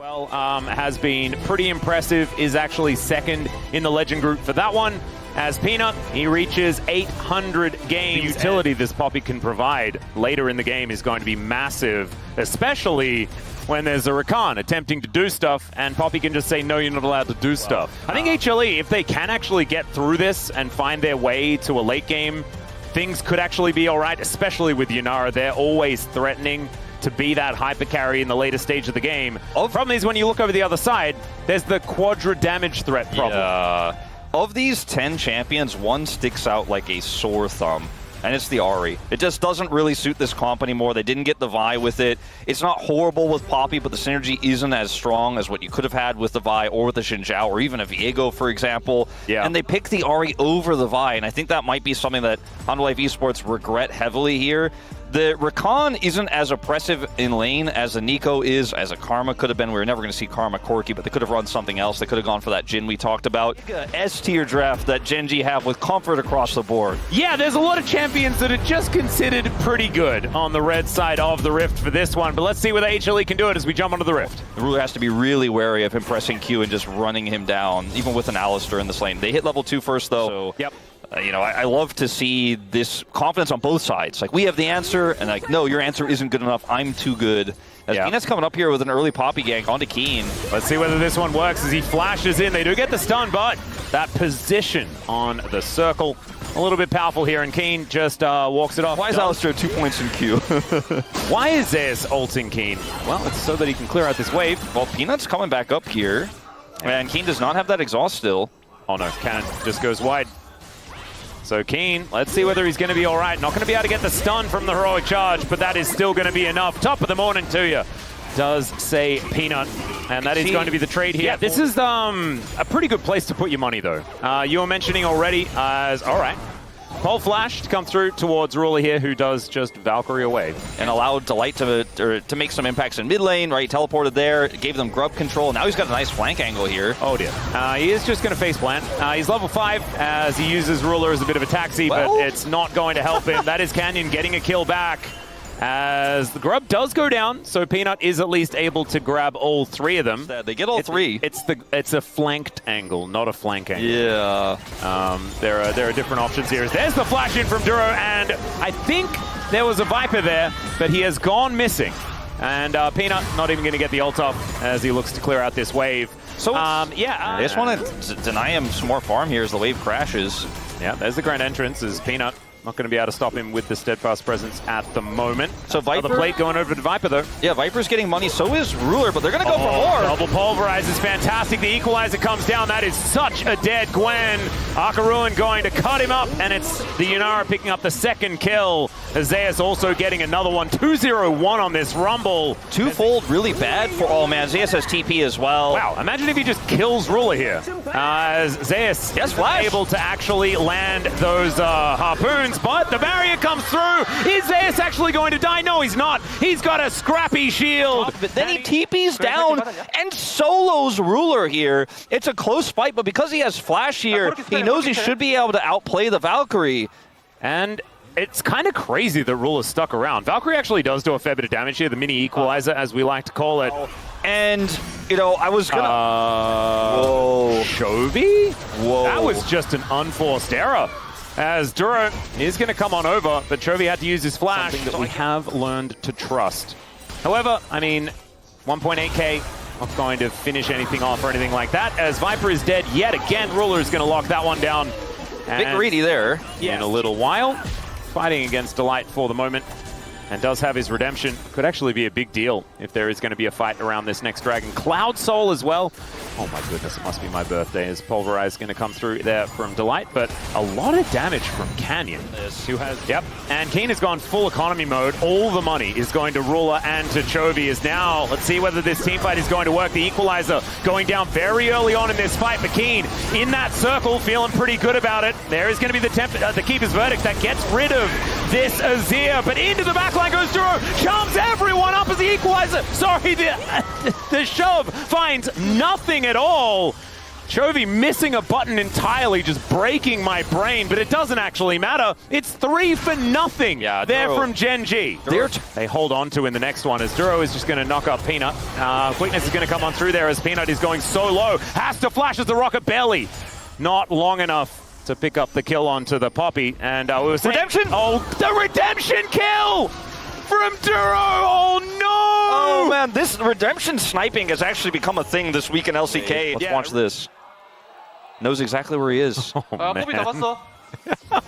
Well, has been pretty impressive, is actually second in the Legend group for that one. As Peanut, he reaches 800 games. The utility this Poppy can provide later in the game is going to be massive, especially when there's a Rakan attempting to do stuff, and Poppy can just say, no, you're not allowed to do stuff. I think HLE, if they can actually get through this and find their way to a late game, things could actually be all right, especially with Yunara. They're always threatening to be that hyper carry in the later stage of the game. The problem is when you look over the other side, there's the quadra damage threat problem. Yeah. Of these 10 champions, one sticks out like a sore thumb, and it's the Ahri. It just doesn't really suit this comp anymore. They didn't get the Vi with it. It's not horrible with Poppy, but the synergy isn't as strong as what you could have had with the Vi or with the Xin Zhao or even a Viego, for example. Yeah. And they picked the Ahri over the Vi, and I think that might be something that Life Esports regret heavily here. The Rakan isn't as oppressive in lane as a Nico is, as a Karma could have been. We were never going to see Karma Corki, but they could have run something else. They could have gone for that Jhin we talked about. S-tier draft that Gen G have with comfort across the board. Yeah, there's a lot of champions that are just considered pretty good on the red side of the Rift for this one, but let's see whether HLE can do it as we jump onto the Rift. The ruler has to be really wary of him pressing Q and just running him down, even with an Alistar in this lane. They hit level 2 first, though. So, yep. You know, I love to see this confidence on both sides. Like, we have the answer, and like, no, your answer isn't good enough. I'm too good. As Peanut's coming up here with an early Poppy gank onto Keen. Let's see whether this one works as he flashes in. They do get the stun, but that position on the circle, a little bit powerful here, and Keen just walks it off. Why is Alistar 2 points in Q? Why is Zeus ulting Keen? Well, it's so that he can clear out this wave. Well, Peanut's coming back up here, and Keen does not have that exhaust still. Oh no, cannon just goes wide. So Keen, let's see whether he's going to be all right. Not going to be able to get the stun from the heroic charge, but that is still going to be enough. Top of the morning to you, does say Peanut. And that is going to be the trade here. Yeah, this is a pretty good place to put your money, though. You were mentioning already as, all right, Pole Flash to come through towards Ruler here, who does just Valkyrie away. And allowed Delight to make some impacts in mid lane, right? Teleported there, gave them grub control. Now he's got a nice flank angle here. Oh dear. He is just going to face plant. He's level 5 as he uses Ruler as a bit of a taxi, but it's not going to help him. That is Canyon getting a kill back. As the grub does go down, so Peanut is at least able to grab all 3 of them. They get all 3. It's a flanked angle, not a flank angle. Yeah. There are different options here. There's the flash in from Duro, and I think there was a Viper there, but he has gone missing. And Peanut not even going to get the ult off as he looks to clear out this wave. So I just want to deny him some more farm here as the wave crashes. Yeah, there's the grand entrance as Peanut not going to be able to stop him with the steadfast presence at the moment. So Viper, the plate going over to Viper, though. Yeah, Viper's getting money, so is Ruler, but they're going to go for more. Double pulverize is fantastic. The equalizer comes down. That is such a dead Gwen. Akaruan going to cut him up, and it's the Yunara picking up the second kill. Zeus also getting another one. 2-0-1 on this Rumble. Twofold really bad for all man. Zeus has TP as well. Wow, imagine if he just kills Ruler here. As Zeus is able to actually land those harpoons. But the barrier comes through. Is Zeus actually going to die? No, he's not. He's got a scrappy shield. But then he TP's down and solos Ruler here. It's a close fight, but because he has Flash here, he knows he should be able to outplay the Valkyrie. And it's kind of crazy that Ruler's stuck around. Valkyrie actually does do a fair bit of damage here, the mini equalizer, as we like to call it. And, you know, I was gonna... Whoa. Chovy? Whoa. That was just an unforced error. As Duro is going to come on over, but Chovy had to use his flash. Something that we have learned to trust. However, I mean, 1.8k, not going to finish anything off or anything like that. As Viper is dead yet again, Ruler is going to lock that one down. Big greedy there. In a little while, fighting against Delight for the moment. And does have his redemption. Could actually be a big deal if there is going to be a fight around this next dragon. Cloud Soul as well. Oh my goodness, it must be my birthday as Pulverize going to come through there from Delight. But a lot of damage from Canyon. Who has, and Keen has gone full economy mode. All the money is going to Ruler and to Chovy. Is now, let's see whether this team fight is going to work. The equalizer going down very early on in this fight. But Keen in that circle, feeling pretty good about it. There is going to be the Keeper's Verdict that gets rid of this Azir. But into the back line goes Duro, charms everyone up as the equalizer. Sorry, the shove finds nothing at all. Chovy missing a button entirely, just breaking my brain, but it doesn't actually matter. It's 3 for nothing there from Gen G. They hold on to in the next one as Duro is just going to knock up Peanut. Quickness is going to come on through there as Peanut is going so low. Has to flash as the rocket barely. Not long enough to pick up the kill onto the Poppy. And we were saying, redemption! Oh, the redemption kill from Duro! Oh no! Oh man, this redemption sniping has actually become a thing this week in LCK. Let's watch this. Knows exactly where he is. Oh, man.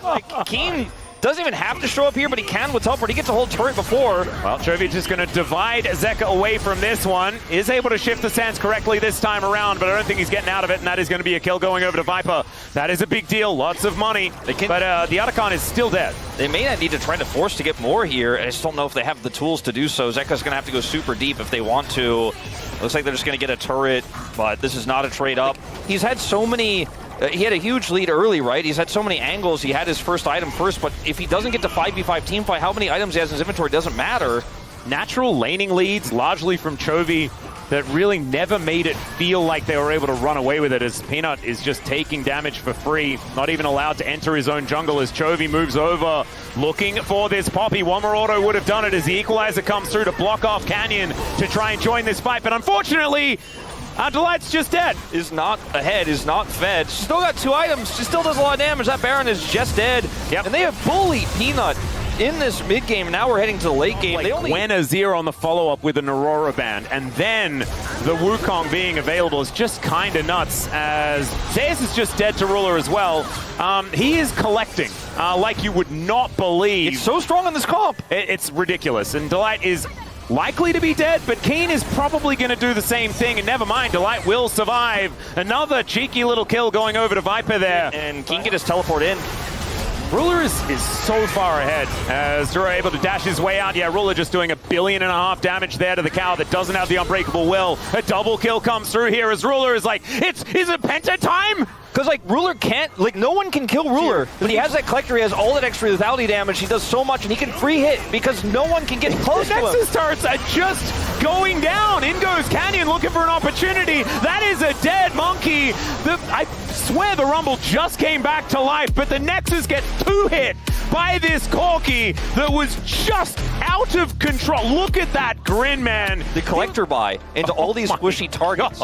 Like, Keen doesn't even have to show up here, but he can with teleport. He gets a whole turret before. Well, Chovy just going to divide Zeka away from this one. Is able to shift the sands correctly this time around, but I don't think he's getting out of it, and that is going to be a kill going over to Viper. That is a big deal. Lots of money. But the Otacon is still dead. They may not need to try to force to get more here. I just don't know if they have the tools to do so. Zeka's going to have to go super deep if they want to. Looks like they're just going to get a turret, but this is not a trade up. He's had so many... he had a huge lead early, right? He's had so many angles. He had his first item first, but if he doesn't get to 5v5 team fight, how many items he has in his inventory doesn't matter. Natural laning leads, largely from Chovy, that really never made it feel like they were able to run away with it, as Peanut is just taking damage for free, not even allowed to enter his own jungle as Chovy moves over, looking for this Poppy. One more auto would have done it as the equalizer comes through to block off Canyon to try and join this fight, but unfortunately, Delight's just dead. Is not ahead, is not fed. Still got 2 items, she still does a lot of damage. That Baron is just dead. Yep. And they have bullied Peanut in this mid game. Now we're heading to the late game. Like when Azir on the follow-up with an Aurora band, and then the Wukong being available is just kind of nuts, as Zeus is just dead to Ruler as well. He is collecting like you would not believe. It's so strong in this comp. It's ridiculous, and Delight is likely to be dead, but Keen is probably going to do the same thing, and never mind, Delight will survive. Another cheeky little kill going over to Viper there. And Keen get his teleport in. Ruler is so far ahead as Duro able to dash his way out. Yeah, Ruler just doing 1.5 billion damage there to the cow that doesn't have the unbreakable will. A double kill comes through here as Ruler is like, is it Penta time? Because, like, Ruler can't, like, no one can kill Ruler. But he has that collector, he has all that extra lethality damage, he does so much, and he can free hit because no one can get close to him. Nexus turrets are just going down. In goes Canyon looking for an opportunity. That is a dead monkey. I swear the Rumble just came back to life, but the Nexus gets 2 hit by this Corki that was just out of control. Look at that grin, man. The collector buy into all these squishy targets.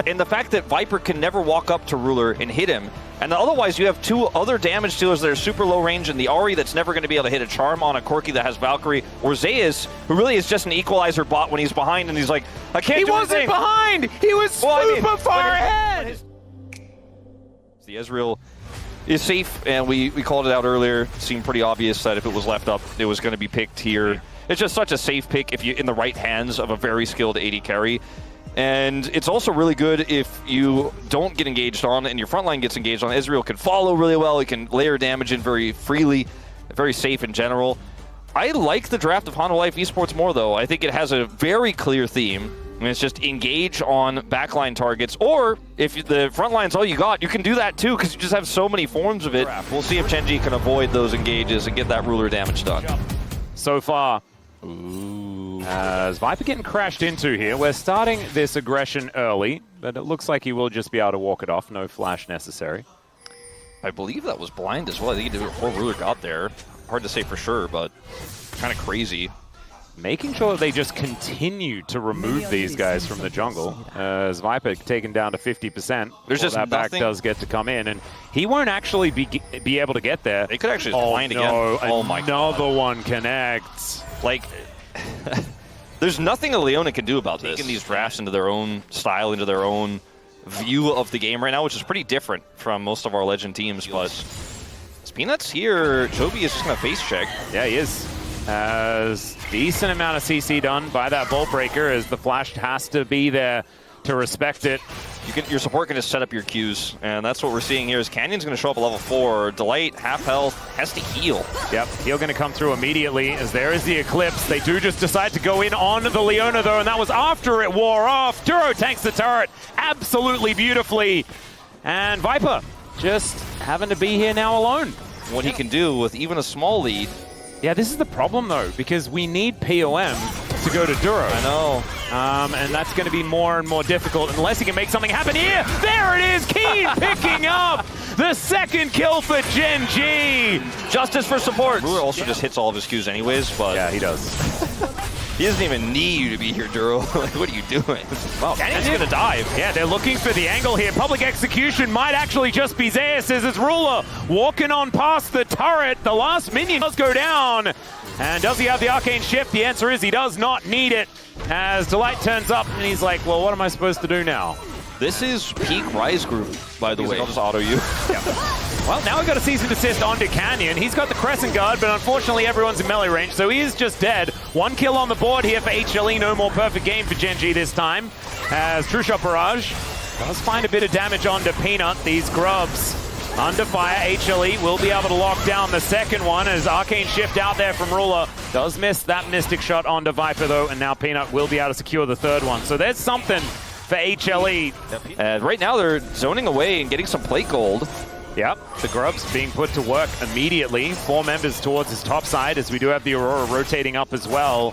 And the fact that Viper can never walk up to Ruler and hit him. And otherwise, you have 2 other damage dealers that are super low range, and the Ahri that's never going to be able to hit a charm on a Corki that has Valkyrie, or Zeus, who really is just an equalizer bot when he's behind, and he's like, I can't do anything. He wasn't behind. He was super far ahead. The Ezreal is safe, and we called it out earlier. It seemed pretty obvious that if it was left up, it was going to be picked here. It's just such a safe pick if you're in the right hands of a very skilled AD carry. And it's also really good if you don't get engaged on and your front line gets engaged on. Ezreal can follow really well. He can layer damage in very freely, very safe in general. I like the draft of Honda Life Esports more, though. I think it has a very clear theme. And it's just engage on backline targets. Or if the front line's all you got, you can do that too, because you just have so many forms of it. We'll see if Gen G can avoid those engages and get that Ruler damage done. So far, as Viper getting crashed into here, we're starting this aggression early, but it looks like he will just be able to walk it off. No flash necessary. I believe that was blind as well. I think he did it before Ruler got there. Hard to say for sure, but kind of crazy. Making sure that they just continue to remove these guys from the jungle. As Viper taken down to 50%. There's just that back does get to come in, and he won't actually be able to get there. They could actually just blind again. Oh my God. Another one connects. Like, there's nothing a Leona can do about this. Taking these drafts into their own style, into their own view of the game right now, which is pretty different from most of our Legend teams. But Peanut's here. Chovy is just going to face check. Yeah, he is. As decent amount of CC done by that Bolt Breaker, as the flash has to be there to respect it. Your support can just set up your Qs, and that's what we're seeing here. Is Canyon's going to show up at level 4. Delight, half health, has to heal. Yep, heal going to come through immediately, as there is the Eclipse. They do just decide to go in on the Leona, though, and that was after it wore off. Duro tanks the turret absolutely beautifully. And Viper just having to be here now alone. What he can do with even a small lead Yeah, this is the problem, though, because we need POM to go to Duro. I know. And that's going to be more and more difficult unless he can make something happen here. There it is, Keen picking up the second kill for Gen G. Justice for support. Ruler also just hits all of his Qs anyways, but... Yeah, he does. He doesn't even need you to be here, Duro. Like, what are you doing? Well, He's going to dive. Yeah, they're looking for the angle here. Public execution might actually just be Zeus as it's Ruler walking on past the turret. The last minion does go down. And does he have the Arcane Shift? The answer is he does not need it. As Delight turns up and he's like, well, what am I supposed to do now? This is peak Rise group, by the way. I'll just auto you. Yeah. Well, now we've got a cease and desist onto Canyon. He's got the Crescent Guard, but unfortunately everyone's in melee range, so he is just dead. One kill on the board here for HLE. No more perfect game for Gen G this time. As True Shot Barrage does find a bit of damage onto Peanut. These grubs under fire. HLE will be able to lock down the second one as Arcane Shift out there from Ruler. Does miss that Mystic Shot onto Viper, though, and now Peanut will be able to secure the third one. So there's something for HLE. Right now they're zoning away and getting some plate gold. Yep, the grubs being put to work immediately. 4 members towards his top side as we do have the Aurora rotating up as well.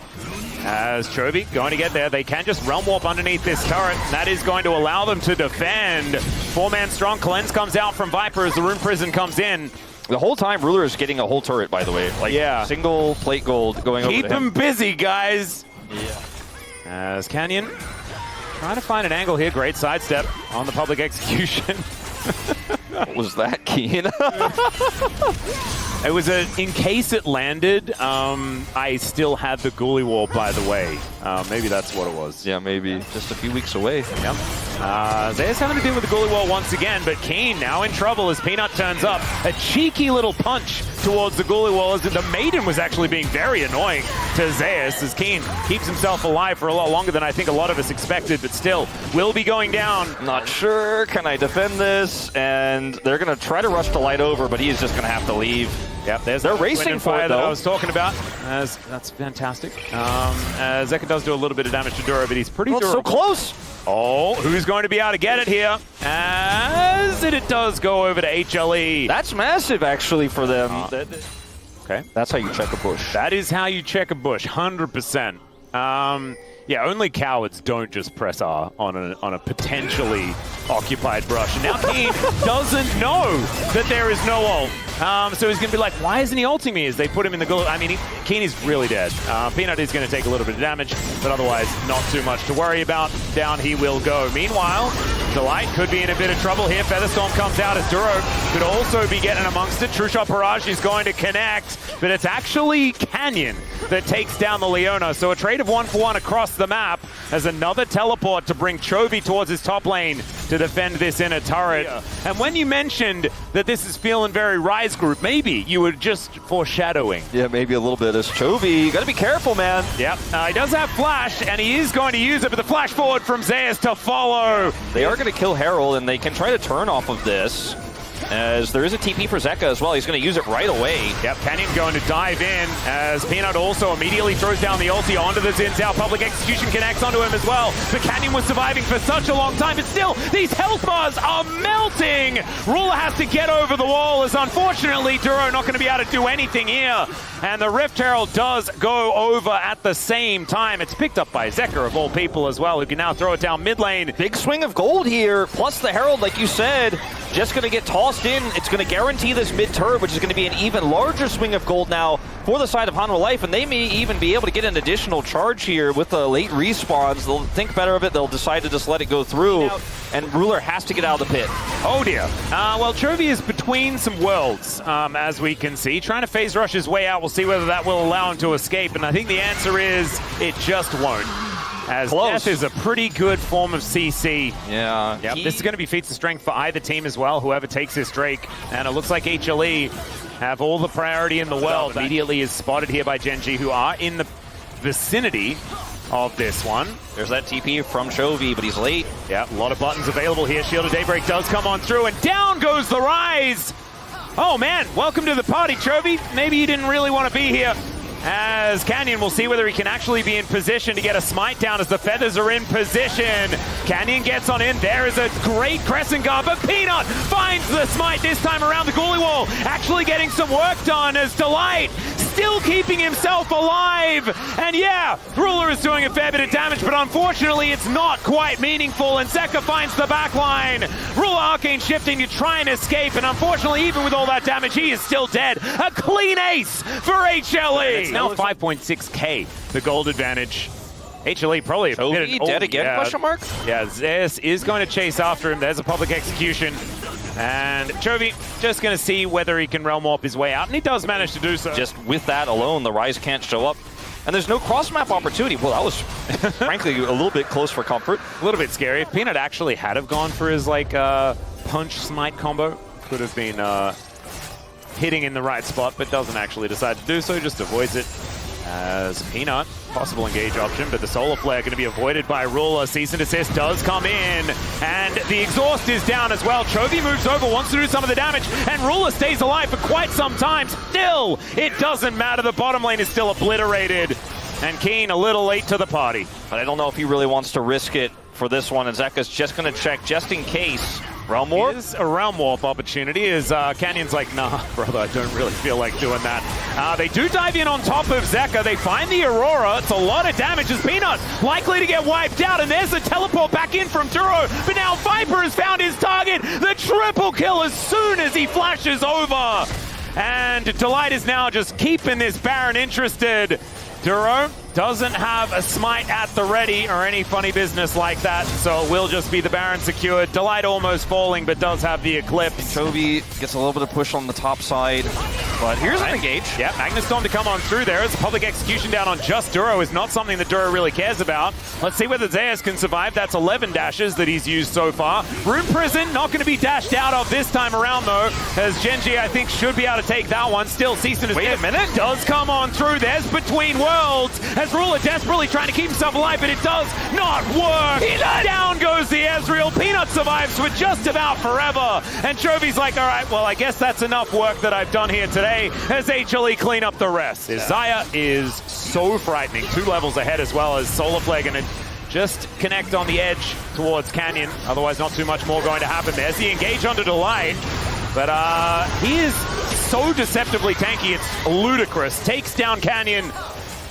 As Chovy going to get there, they can just realm warp underneath this turret. That is going to allow them to defend. 4-man strong cleanse comes out from Viper as the Rune Prison comes in. The whole time Ruler is getting a whole turret, by the way. Like, yeah. Single plate gold going over to him. Keep him busy, guys. Yeah. As Canyon trying to find an angle here. Great sidestep on the public execution. What was that, Keen? It was in case it landed, I still had the Ghoulie Wall, by the way. Maybe that's what it was. Yeah, maybe. Just a few weeks away. Yep. Zeus having to deal with the Ghoulie Wall once again, but Keen now in trouble as Peanut turns up. A cheeky little punch towards the Ghoulie Wall as the Maiden was actually being very annoying to Zeus as Keen keeps himself alive for a lot longer than I think a lot of us expected, but still will be going down. Not sure. Can I defend this? And they're going to try to rush the light over, but he's just going to have to leave. Yep, there's they're the racing for fire it, that though. I was talking about. That's fantastic. Zeka does do a little bit of damage to Duro, but he's pretty durable. So close. Oh, who's going to be able to get it here? As it does go over to HLE. That's massive, actually, for them. Okay. That's how you check a bush. That is how you check a bush, 100%. Yeah, only cowards don't just press R on a potentially occupied brush. And now Keen doesn't know that there is no ult. So he's going to be like, why isn't he ulting me as they put him in the goal? I mean, Keen is really dead. Peanut is going to take a little bit of damage, but otherwise not too much to worry about. Down he will go. Meanwhile, Delight could be in a bit of trouble here. Featherstorm comes out as Duro could also be getting amongst it. True Shot Barrage is going to connect, but it's actually Canyon that takes down the Leona. So a trade of 1-for-1 across the map as another teleport to bring Chovy towards his top lane to defend this inner turret. Yeah. And when you mentioned that this is feeling very Rise group, maybe you were just foreshadowing. Yeah, maybe a little bit. As Chovy, you got to be careful, man. Yep, he does have flash, and he is going to use it, but the flash forward from Zeus to follow. They are going to kill Herald, and they can try to turn off of this. As there is a TP for Zeka as well. He's going to use it right away. Yep, Canyon going to dive in as Peanut also immediately throws down the ulti onto the Xin Zhao. Public execution connects onto him as well. But Canyon was surviving for such a long time, but still, these health bars are melting. Ruler has to get over the wall as unfortunately Duro not going to be able to do anything here. And the Rift Herald does go over at the same time. It's picked up by Zeka of all people as well, who can now throw it down mid lane. Big swing of gold here, plus the Herald, like you said, just going to get tossed in. It's going to guarantee this mid turret, which is going to be an even larger swing of gold now for the side of Hanwha Life, and they may even be able to get an additional charge here with the late respawns. They'll think better of it. They'll decide to just let it go through, and Ruler has to get out of the pit. Oh dear. Well, Chovy is between some worlds, as we can see, trying to phase rush his way out. We'll see whether that will allow him to escape, and I think the answer is it just won't. As Close. Death is a pretty good form of CC. Yeah. Yep. This is going to be feats of strength for either team as well, whoever takes this Drake. And it looks like HLE have all the priority in the world. Immediately is spotted here by Gen G, who are in the vicinity of this one. There's that TP from Chovy, but he's late. Yeah, a lot of buttons available here. Shield of Daybreak does come on through, and down goes the Rise. Oh man, welcome to the party, Chovy. Maybe you didn't really want to be here. As Canyon will see whether he can actually be in position to get a smite down as the feathers are in position. Canyon gets on in. There is a great Crescent Guard, but Peanut finds the smite this time around the Ghoulie Wall. Actually getting some work done as Delight still keeping himself alive. And yeah, Ruler is doing a fair bit of damage, but unfortunately it's not quite meaningful, and Zeka finds the back line. Ruler Arcane shifting to try and escape, and unfortunately even with all that damage, he is still dead. A clean ace for HLE. It's now 5.6k, the gold advantage. HLE probably Chovy dead again, question mark? Yeah, Zeus is going to chase after him. There's a public execution. And Chovy just going to see whether he can Realm Warp his way out, and he does manage to do so. Just with that alone, the Rise can't show up. And there's no cross-map opportunity. Well, that was, frankly, a little bit close for comfort. A little bit scary. If Peanut actually had have gone for his, like, punch smite combo, could have been hitting in the right spot, but doesn't actually decide to do so, just avoids it. As Peanut, possible engage option, but the Solar Flare going to be avoided by Ruler. Cease and Desist does come in, and the exhaust is down as well. Chovy moves over, wants to do some of the damage, and Ruler stays alive for quite some time. Still, it doesn't matter. The bottom lane is still obliterated, and Keen a little late to the party. But I don't know if he really wants to risk it for this one, and Zeka's just going to check just in case. Realm Warp? It is a Realm Warp opportunity, as Canyon's like, nah, brother, I don't really feel like doing that. They do dive in on top of Zeka. They find the Aurora. It's a lot of damage as Peanut likely to get wiped out, and there's a teleport back in from Duro, but now Viper has found his target. The triple kill as soon as he flashes over. And Delight is now just keeping this Baron interested. Duro doesn't have a smite at the ready or any funny business like that, so it will just be the Baron secured. Delight almost falling, but does have the Eclipse. Chovy gets a little bit of push on the top side, but here's an engage. Yeah, Magnus Storm to come on through there. As a public execution down on just Duro is not something that Duro really cares about. Let's see whether Zeus can survive. That's 11 dashes that he's used so far. Rune Prison not going to be dashed out of this time around, though, as Genji, I think, should be able to take that one. Still, Cease and Desist. Wait a minute. Does come on through. There's Between Worlds, as Ruler desperately trying to keep himself alive, but it does not work. Down goes the Ezreal. Peanut survives for just about forever. And Chovy's like, all right, well, I guess that's enough work that I've done here today, as HLE clean up the rest. Xayah is so frightening. 2 levels ahead, as well as Solar Flare going to just connect on the edge towards Canyon. Otherwise, not too much more going to happen. There's the engage onto Delight. But he is so deceptively tanky, it's ludicrous. Takes down Canyon.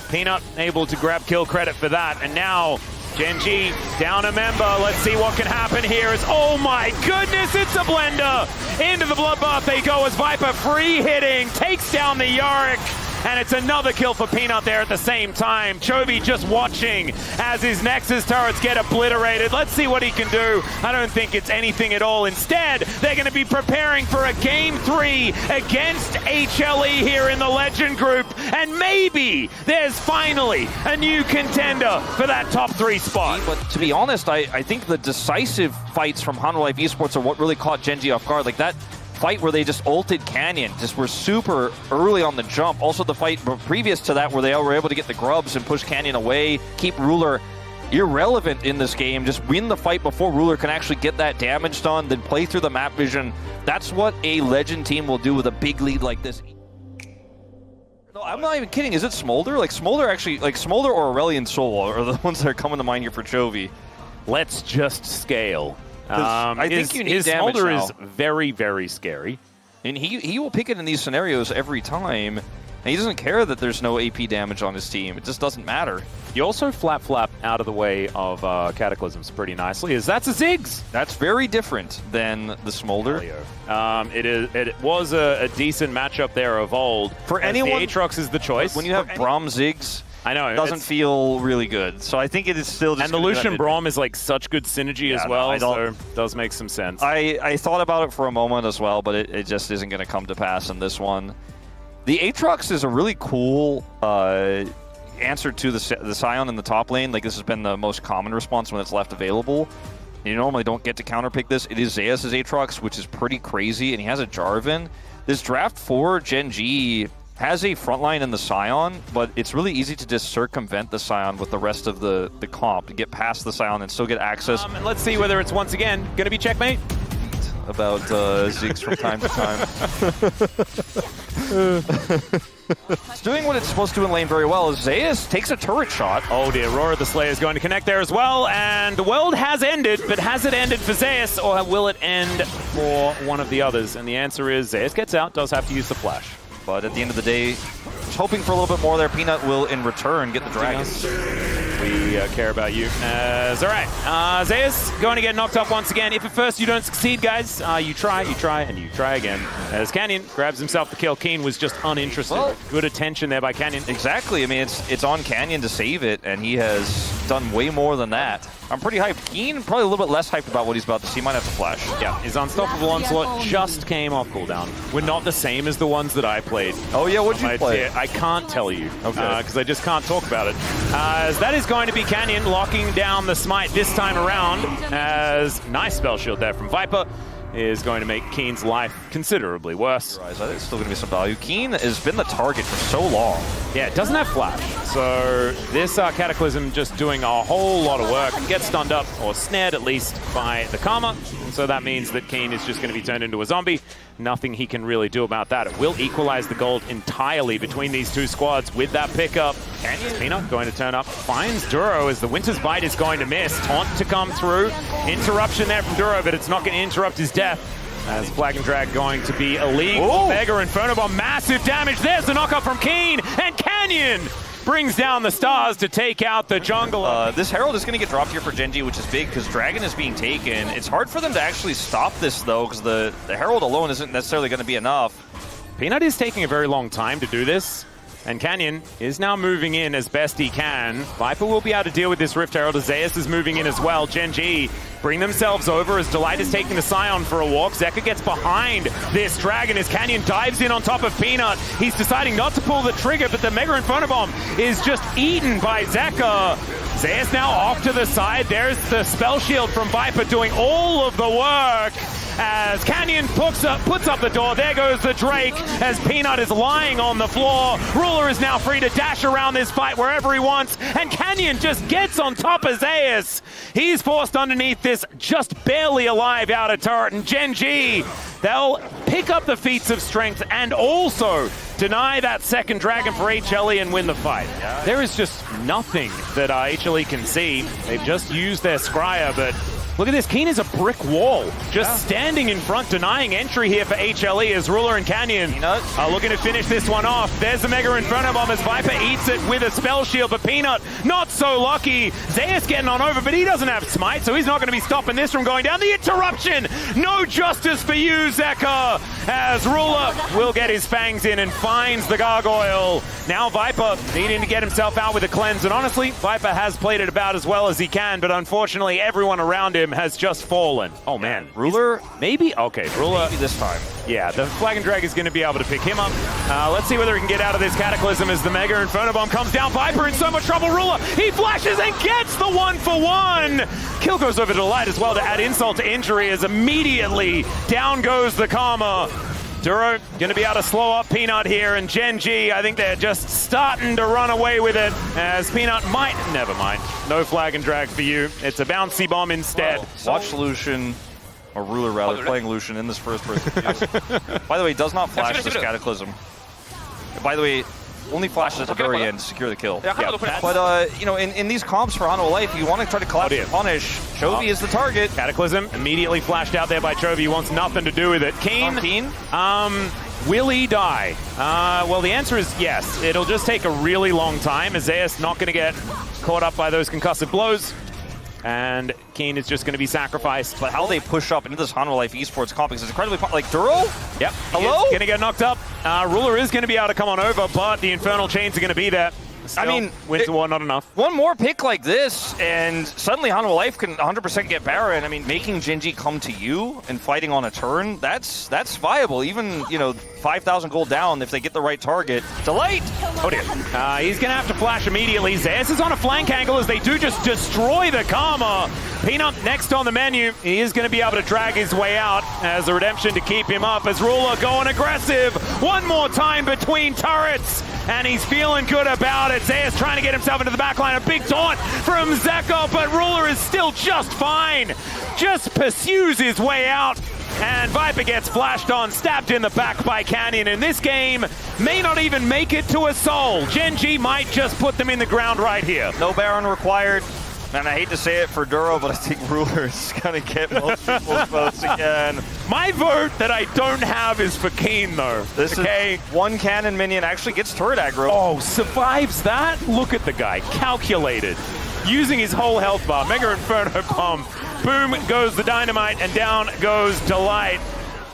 Peanut able to grab kill credit for that. And now Genji down a member. Let's see what can happen here. Oh my goodness, it's a blender. Into the bloodbath they go as Viper free hitting. Takes down the Yorick. And it's another kill for Peanut there at the same time. Chovy just watching as his Nexus turrets get obliterated. Let's see what he can do. I don't think it's anything at all. Instead, they're going to be preparing for a Game 3 against HLE here in the Legend Group. And maybe there's finally a new contender for that top 3 spot. But to be honest, I think the decisive fights from Hanwha Life Esports are what really caught Genji off guard. Like that fight where they just ulted Canyon, just were super early on the jump. Also the fight previous to that where they were able to get the grubs and push Canyon away, keep Ruler irrelevant in this game, just win the fight before Ruler can actually get that damage done, then play through the map vision. That's what a Legend team will do with a big lead like this. No, I'm not even kidding. Is it Smolder? Like Smolder actually, like Smolder or Aurelion Soul are the ones that are coming to mind here for Chovy. Let's just scale. I think you need his damage Smolder now. is very, very scary. And he will pick it in these scenarios every time. And he doesn't care that there's no AP damage on his team. It just doesn't matter. You also flap out of the way of Cataclysms pretty nicely, as that's a Ziggs. That's very different than the Smolder. It was a decent matchup there of old. For anyone, the Aatrox is the choice. When you have Braum Ziggs, I know, it doesn't feel really good. So I think it is still just... And the Lucian Braum is like such good synergy as well, so it does make some sense. I thought about it for a moment as well, but it just isn't going to come to pass in this one. The Aatrox is a really cool answer to the Scion in the top lane. Like, this has been the most common response when it's left available. You normally don't get to counterpick this. It is Zeus' Aatrox, which is pretty crazy, and he has a Jarvan. This draft for Gen G has a frontline in the Scion, but it's really easy to just circumvent the Scion with the rest of the comp to get past the Scion and still get access. And let's see whether it's once again going to be checkmate. About Ziggs from time to time. It's doing what it's supposed to in lane very well. Zeus takes a turret shot. Oh dear, Aurora the Slayer is going to connect there as well, and the world has ended, but has it ended for Zeus, or will it end for one of the others? And the answer is Zeus gets out, does have to use the flash. But at the end of the day, Just hoping for a little bit more there. Peanut will, in return, get the dragon. We care about you. All right. Zeus going to get knocked off once again. If at first you don't succeed, guys, you try, and you try again. As Canyon grabs himself the kill. Keen was just uninterested. Well, good attention there by Canyon. Exactly. I mean, it's on Canyon to save it, and he has done way more than that. I'm pretty hyped. Keen, probably a little bit less hyped about what he's about to see. He might have to flash. Yeah, his Unstoppable Onslaught just came off cooldown. We're not the same as the ones that I played. Oh, yeah, what'd you play? I can't tell you, okay, because I just can't talk about it. As that is going to be Canyon locking down the smite this time around, as nice spell shield there from Viper is going to make Keen's life considerably worse. I think it's still going to be some value. Keen has been the target for so long. Yeah, it doesn't have flash, so this Cataclysm just doing a whole lot of work. Gets stunned up, or snared at least, by the Karma, and so that means that Keen is just going to be turned into a zombie. Nothing he can really do about that. It will equalize the gold entirely between these two squads with that pickup. Canyon, Peanut going to turn up, finds Duro as the Winter's Bite is going to miss. Taunt to come through. Interruption there from Duro, but it's not going to interrupt his death. As Flag and Drag going to be illegal. Mega Inferno Bomb, massive damage. There's the knockup from Keen, and Canyon brings down the stars to take out the jungler. This Herald is going to get dropped here for Genji, which is big because Dragon is being taken. It's hard for them to actually stop this, though, because the Herald alone isn't necessarily going to be enough. Peanut is taking a very long time to do this, and Canyon is now moving in as best he can. Viper will be able to deal with this Rift Herald as Zeus is moving in as well. Genji bring themselves over as Delight is taking the Scion for a walk. Zeka gets behind this Dragon as Canyon dives in on top of Peanut. He's deciding not to pull the trigger, but the Mega Inferno Bomb is just eaten by Zeka. Zeus now off to the side. There's the spell shield from Viper doing all of the work. As Canyon puts up the door, there goes the Drake as Peanut is lying on the floor. Ruler is now free to dash around this fight wherever he wants, and Canyon just gets on top of Zeus. He's forced underneath this just barely alive outer turret, and Genji, they'll pick up the feats of strength and also deny that second dragon for HLE and win the fight. Yeah. There is just nothing that HLE can see. They've just used their Scryer, but look at this. Keen is a brick wall, just standing in front, denying entry here for HLE as Ruler and Canyon are looking to finish this one off. There's the Mega Inferno Bomb as Viper eats it with a spell shield, but Peanut not so lucky. Zeus getting on over, but he doesn't have smite, so he's not going to be stopping this from going down. The interruption! No justice for you, Zeka, as Ruler will get his fangs in and finds the gargoyle. Now Viper needing to get himself out with a cleanse, and honestly, Viper has played it about as well as he can, but unfortunately everyone around him has just fallen. Oh man, Ruler? Maybe? Okay, Ruler. Maybe this time. Yeah, the Flag and Drag is going to be able to pick him up. Let's see whether he can get out of this Cataclysm as the Mega Inferno Bomb comes down. Viper in so much trouble. Ruler, he flashes and gets the 1-for-1. Kill goes over to Light as well to add insult to injury as immediately down goes the Karma. Duro going to be able to slow up Peanut here, and Genji, I think they're just starting to run away with it as Peanut might, never mind. No Flag and Drag for you. It's a bouncy bomb instead. Watch Lucian, or Ruler rather, playing Lucian in this first person. By the way, does not flash this Cataclysm. By the way, only flashes at the very end to secure the kill. But, you know, in these comps for Hanwha Life, you want to try to collapse and punish. Chovy is the target. Cataclysm immediately flashed out there by Chovy. He wants nothing to do with it. Keen? Will he die? Well, the answer is yes. It'll just take a really long time. Zeus not going to get caught up by those concussive blows. And Keen is just going to be sacrificed. But how they push up into this Hanwha Life esports comp is incredibly like Duro? Yep. Hello? Going to get knocked up. Ruler is going to be able to come on over, but the Infernal Chains are going to be there. Still, I mean, Winter War, not enough. One more pick like this, and suddenly Hanwha Life can 100% get Baron. I mean, making Genji come to you and fighting on a turn, that's viable. Even, you know, 5,000 gold down if they get the right target. Delight! Oh dear. He's going to have to flash immediately. Zeus is on a flank angle as they do just destroy the Karma. Peanut next on the menu. He is going to be able to drag his way out as a redemption to keep him up as Ruler going aggressive. One more time between turrets, and he's feeling good about it. Zeus trying to get himself into the backline. A big taunt from Zeko, but Ruler is still just fine. Just pursues his way out. And Viper gets flashed on, stabbed in the back by Canyon. And this game may not even make it to a soul. Genji might just put them in the ground right here. No Baron required. And I hate to say it for Duro, but I think Ruler is going to get most people's votes again. My vote that I don't have is for Keen, though. This is one cannon minion actually gets turret aggro. Oh, survives that? Look at the guy. Calculated. Using his whole health bar. Mega Inferno Bomb. Boom goes the Dynamite, and down goes Delight.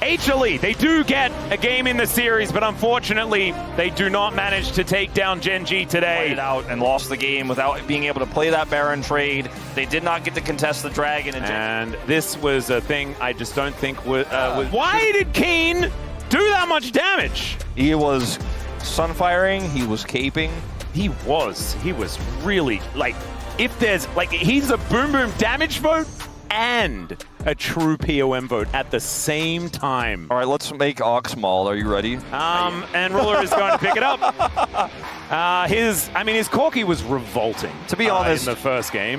HLE, they do get a game in the series, but unfortunately, they do not manage to take down Gen G today. Played out and lost the game without being able to play that Baron trade. They did not get to contest the Dragon. And this was a thing I just don't think was... why did Keen do that much damage? He was sunfiring, he was caping. He was really, like, if there's, like, he's a boom boom damage vote and a true POM vote at the same time. All right, let's make Ox Maul. Are you ready? And Ruler is going to pick it up. His Corki was revolting. To be honest, in the first game.